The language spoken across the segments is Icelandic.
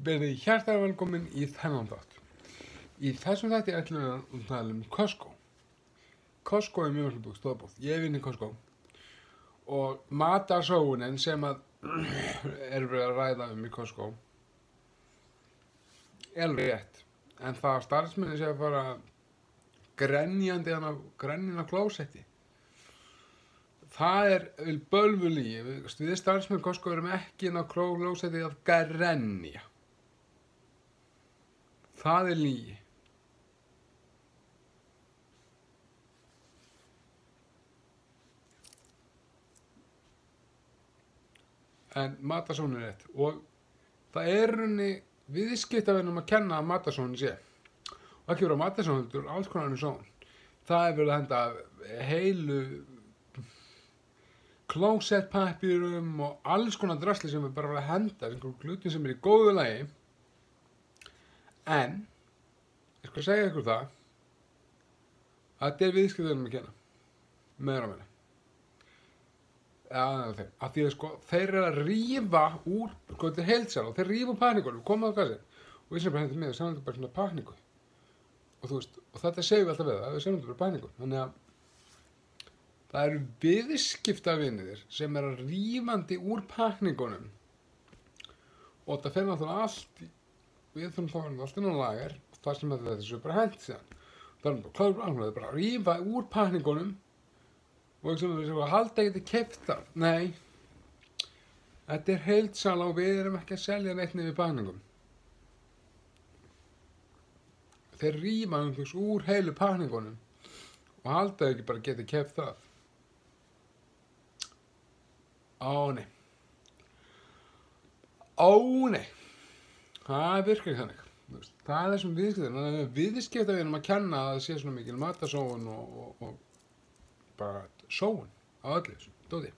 Verið hjartalega velkomin í þennan þátt. Í þessum þætti ætlum við að tala um Costco. Costco er mjög mjög stóðbúð. Ég vinn í Costco. Og matarsóunin sem að er verið að ræða um í Costco er alveg rétt. En það starfsmenni sem að fara grenjandi á klósetti. Það er bölvu lygi. Við starfsmenn Costco erum ekki inn á klósetti að grenja. Það er lygi. En matarsóun er rétt. Og það er rauninni viðskiptavinum að kenna að matarsóun sé. Og ekki vera matarsóun, þetta er alls konar annað sóun. Það er verið að henda heilu klósettpappírum og alls konar drasli sem er bara verið að henda, einhverjum glutin sem er í góðu lagi. En ég skal segja ykkur það að þetta er viðskiptavinum að kenna. Meira og meira. Ja, af því að sko, þeir eru að rífa úr, sko, þetta er heildsal og þeir rífa úr pakningunum, koma á gassin og við sem bara hendur með það, saman þetta bara svona pakningu og þú veist, og þetta segjum við alltaf við það, við saman þetta bara pakningu, þannig að það eru viðskiptavinir sem eru að rífandi úr pakningunum og það fer náttúrulega allt, við þurfum þá að allt innan lager og það sem þetta þessu bara hent síðan, það er bara kláður alveg, það er bara að rífa úr pakningunum og ekki sem við halda ekki til keypta. Nei, þetta er heildsala og við erum ekki að selja neitt niður pakningum. Þeir rífa einhvers úr heilu pakningunum og halda ekki bara að geta keypt það. Nei. Nei. Það virkar ekki þannig. Það er þessum viðskiptavinum að kenna að það sé svona mikil matarsóun og bara sóun á öllu þessu dóti.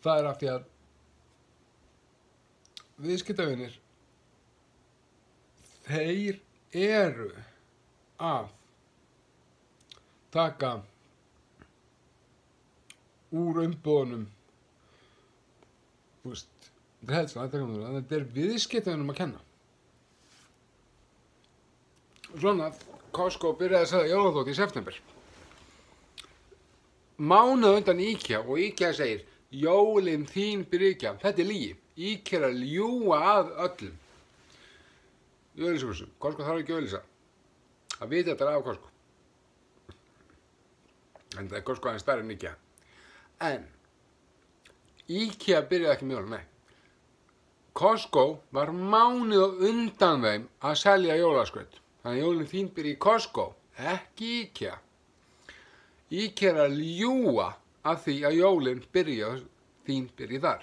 Það er af því að viðskiptavinir þeir eru að taka úr umbúðunum, þú veist, þetta er viðskiptavinum að kenna. Svona, Costco byrjaði að selja jóladót í september. Mánuð undan IKEA og IKEA segir jólin þín byrja. Þetta er lygi. IKEA er að ljúga að öllum. Í auglýsingu. Costco þarf ekki að auglýsa. Það vita þetta af Costco. En það er Costco aðeins stærri en IKEA. En IKEA byrjaði ekki með jólin, nei. Costco var mánuð á undan þeim að selja jólaskraut. Þannig að jólin þín byrja í Costco, ekki IKEA. IKEA er að ljúga að því að jólin þín byrja þar.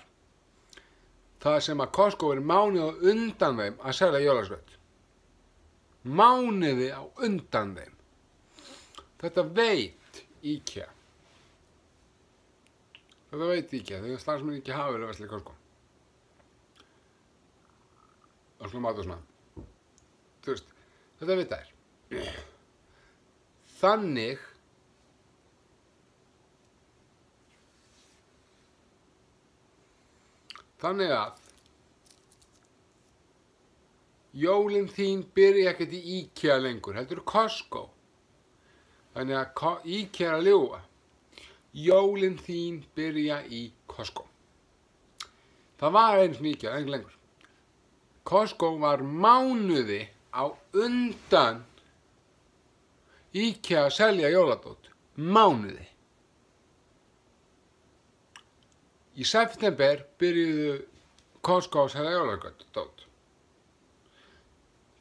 Það sem að Costco er mánuði á undan þeim að selja jólaskraut. Mánuði á undan þeim. Þetta veit IKEA. Þetta veit IKEA, þegar starfsmenn ekki hafa verið að versla í Costco. Og svona mat og svona. Þú veist, þetta veit þær. Þannig að jólin þín byrja ekkert í IKEA lengur, heldur Costco. Þannig að IKEA er að ljúga. Jólin þín byrja í Costco. Það var eins og IKEA, ekki lengur. Costco var mánuði á undan IKEA að selja jóladót. Mánuði. Í september byrjuðu Costco að selja jóladót.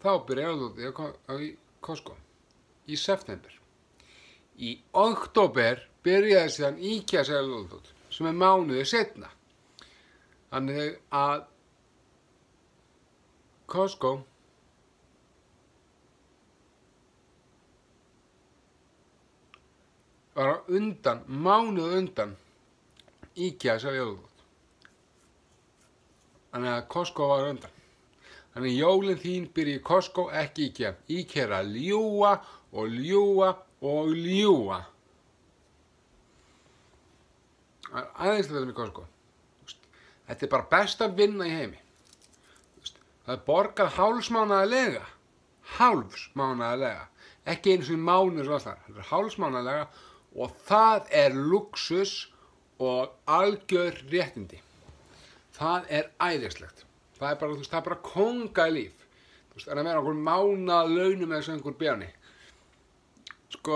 Þá byrjaði jóladótið í Costco. Í september. Í október byrjaði síðan IKEA að selja jóladót, sem er mánuði seinna. Þannig að Costco var á undan, mánuði undan IKEA að selja jóladót. Þannig að Costco var undan. Þannig að jólin þín byrja í Costco, ekki IKEA. IKEA er að ljúga og ljúga og ljúga. Það er aðeins þetta með Costco. Þetta er bara besta vinna í heimi. Það er borgað hálfsmánaðarlega. Hálfsmánaðarlega. Ekki einu sinni mánuður svo alltaf. Það er hálfsmánaðarlega og það er luxus og algjör réttindi. Það er æðislegt. Það er bara, þú veist, það er bara kóngalíf. Þú veist, en að vera einhver mánaða launum eða einhver bjáni. Sko,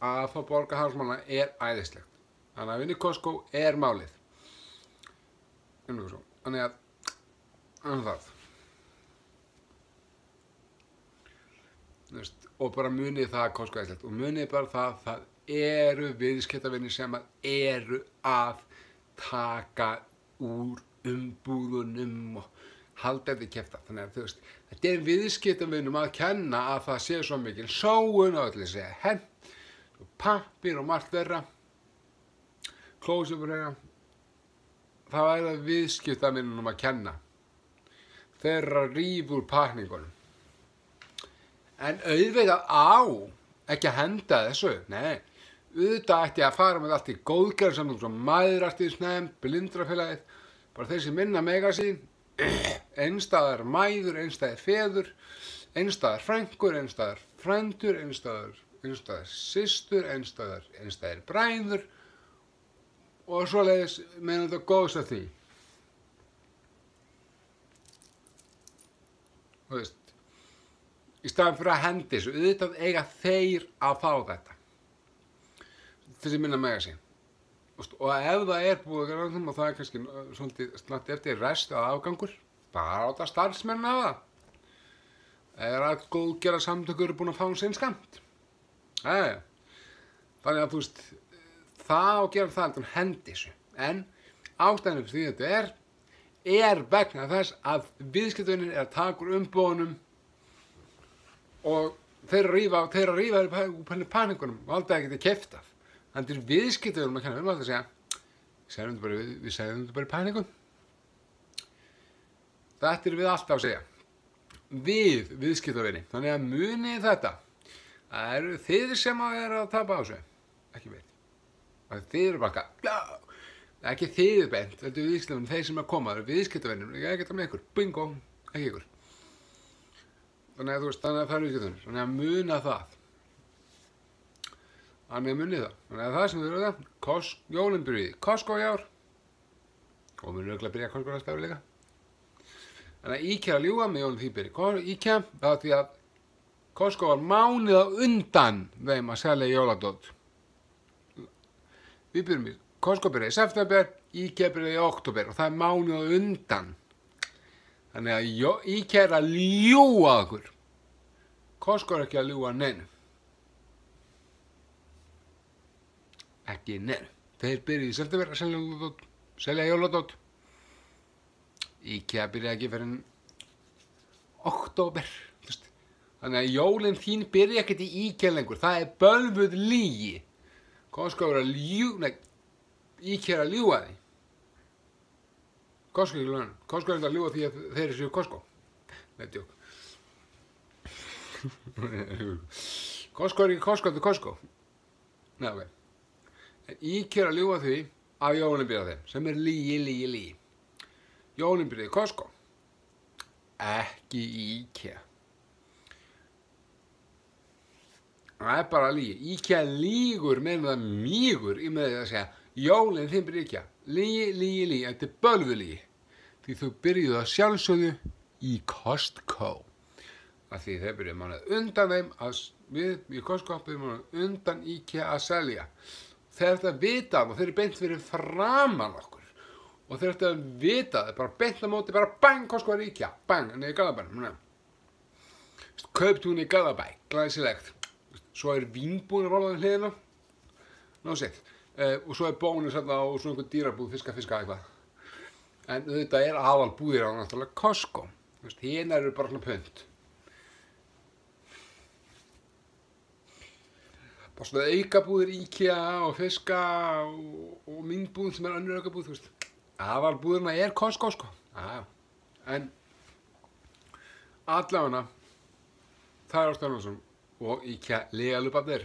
að fá borga hálfsmána er æðislegt. Þannig að vinna í Costco er málið. Þannig að það. Og bara munið það að Costco er æðislegt. Og munið bara það eru viðskiptavinir sem eru að taka úr umbúðunum og halda þetta í kjefta. Þannig að þú veist, þetta er viðskiptavinum að kenna að það sé svo mikil sóun og allir segja henn. Pappír og margt þeirra, klósupurhega, það væri það viðskiptavinnunum að kenna. Þeirra rífa úr pakningunum. En auðvitað ekki að henda þessu, nei. Auðvitað ætti að fara með allt í góðgerðarsamtök sem Mæðrastýrisnefnd, Blindrafélagið, bara þeir sem minna mega sín, einstæðar mæður, einstæðar feður, einstæðar frænkur, einstæðar frændur, einstæðar systur, einstæðir bræður og svoleiðis meðan þetta góðs að því. Þú veist, í staðan fyrir að hendi þessu, auðvitað eiga þeir að fá þetta. Þessi minna mega sín. Og ef það er búið að gera og það er kannski svolítið slant eftir rest að afgangur, bara átta starfsmenn af það. Er að góðgerðarsamtök eru búin að fá sinn skamt. Þannig að þú veist, það á að gera það að hendi þessu. En ástæðan fyrir því þetta er vegna þess að viðskiptavinir er að taka úr umbúðunum og þeir að rífa úr paningunum og alltaf ekki keypt af. Þannig er viðskiptavinum að kenna. Við erum alltaf að segja, við segjum þetta bara í paningum. Þetta er við alltaf að segja. Við viðskiptavini. Þannig að munið þetta. Það eru þið sem að tapa á þessu, ekki veit. Þið eru bara ekki þið beint, þetta er viðskiptavinir, þeir sem að koma, það eru viðskiptavinir, ég geta með ykkur, bingo, ekki ykkur. Þannig að þú veist, þannig að það eru viðskiptavinir, þannig að muna það. Þannig að munið það. Þannig að það sem við erum það, jólin byrjuði í Costco í ár, og við erum örugglega að byrja Costco næsta ári líka. Þannig að IKEA að ljúga með jólin því byrjuði IKEA, það var því að Costco var mánuð á undan þeim að selja jóladót. Við byrjum í Costco byrjaði í september, IKEA byrjaði í október og það er mánuð á undan. Þannig að IKEA er að ljúga okkur. Costco er ekki að ljúga neinu. Ekki neinu. Þeir byrjuði í september að selja jóladót. IKEA byrjaði ekki fyrir október. Þannig að jólin þín byrja ekkert í IKEA lengur. Það er bölvuð lygi. Costco er að IKEA er að ljúga því. Costco er að ljúga því að þeir séu Costco. Nei, djók. Costco er ekki Costco, þetta er Costco. Nei, ok. En IKEA er að ljúga því að jólin byrja þeim, sem er lygi. Jólin byrja í Costco. Ekki í IKEA. Það er bara lygi. IKEA lýgur meðan það mýgur í með því að segja jólin þín byrja IKEA. Lygi. Þetta er bölvulygi. Því þú byrjuðu að sjálfsögðu í Costco. Af því þeir byrjuðu mánuð undan þeim við í Costco byrjuðu mánuð undan IKEA að selja. Þeir ættu að vita og þeir eru beint fyrir framan okkur. Og þeir ættu að vita það, bara beint á móti, bara bang, Costco er IKEA. Bang, en í Garðabænum. Kauptún í Garðabæ, glæsilegt. Svo er vínbúðin að róla við hliðina. Ná sitt. Og svo er bónus og svo einhver dýrabúð, fiska eitthvað. En þetta er aðalbúðir á náttúrulega Costco. Hérna eru bara svona pund. Bara svona aukabúðir IKEA og fiska og vínbúðin sem er önnur aukabúð, þú veist. Aðalbúðirna er Costco, sko. En allavega, það er ástæðan og IKEA legalubarnir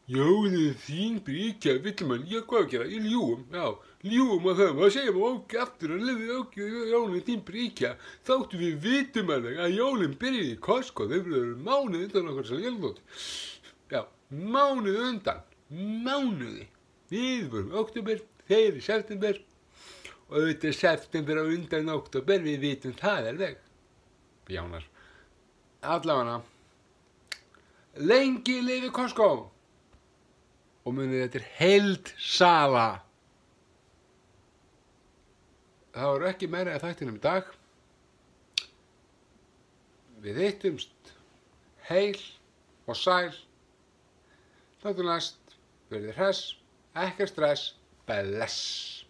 Jólin þín bríkja, vill mann, já, hvað að gera? Ég ljúum, já, ljúum að það segja maður ókei aftur að lifi ókei jólin þín bríkja, þáttu við vitum alveg að jólin byrjaði í Costco, þeir eru mánuð undan okkur sem jólnótt. Já, mánuð undan, mánuði. Við vorum október, þeir í september og auðvitað september á undan október, við vitum það alveg. Bjánar. Allavega, lengi lifi Costco. Og munið þetta heildsala. Það voru ekki meira í þættinum í dag. Við hittumst heil og sæl. Þáttu næst, verið hress, ekkert stress, bless.